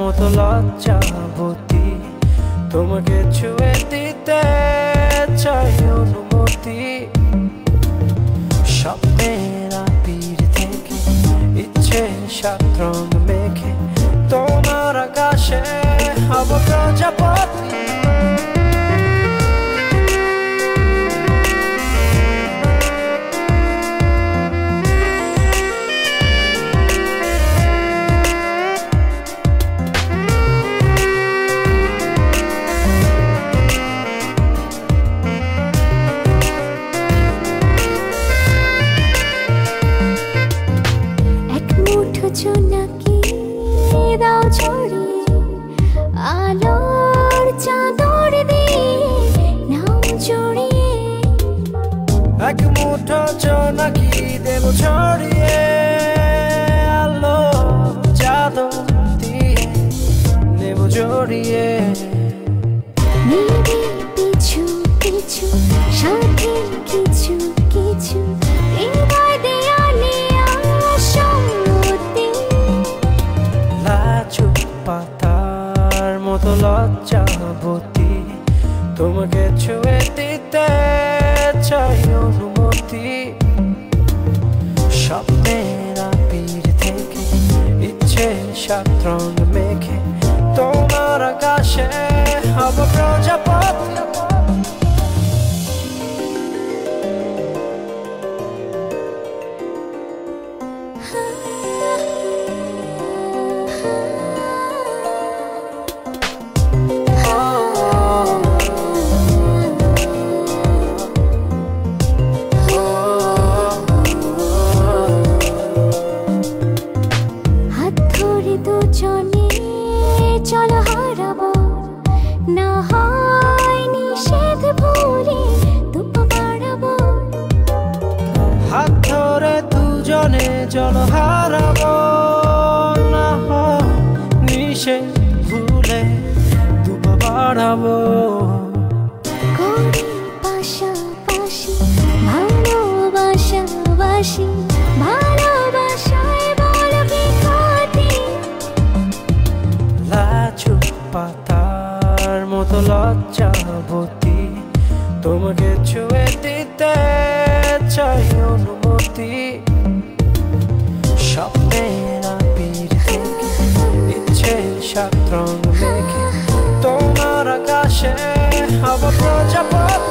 মতো লজ্জাবতী, তোমাকে ছুঁয়ে দিতে চাই অনুমতি। স্বপ্নের আবির থেকে ইচ্ছে সাত রং মেখে তোমার আকাশে হব প্রজাপতি। জোনাকি দাও ছড়িয়ে আলোর চাদর দিয়ে নাও জড়িয়ে, এক মুঠো জোনাকি দেব ছড়িয়ে আলোর চাদর দিয়ে নেব জড়িয়ে। নিবি পিছু পিছু সাথে কিছু কিছু হৃদয় দেয়ালে পাতার মতো লজ্জাবতী, তোমাকে ছুঁয়ে দিতে চাই অনুমতি। স্বপ্নের আবির থেকে ইচ্ছে সাত রং মেখে তোমার আকাশে হব প্রজাপতি। চলো হারাবো না হয় নিষেধ ভুলে দুপা বাড়াবো, হাত ধরে দুজনে চলো হারাবো না হয় নিষেধ ভুলে দুপা বাড়াবো। করি পাশাপাশি ভালোবাসাবাসি ভালোবাসায় বলবি খাতি, লাজুক পাতার মতো লজ্জাবতী, তোমাকে ছুঁয়ে দিতে চাই অনুমতি। স্বপ্নের আবির থেকে ইচ্ছে সাত রং মেখে তোমার আকাশে হব প্রজাপতি।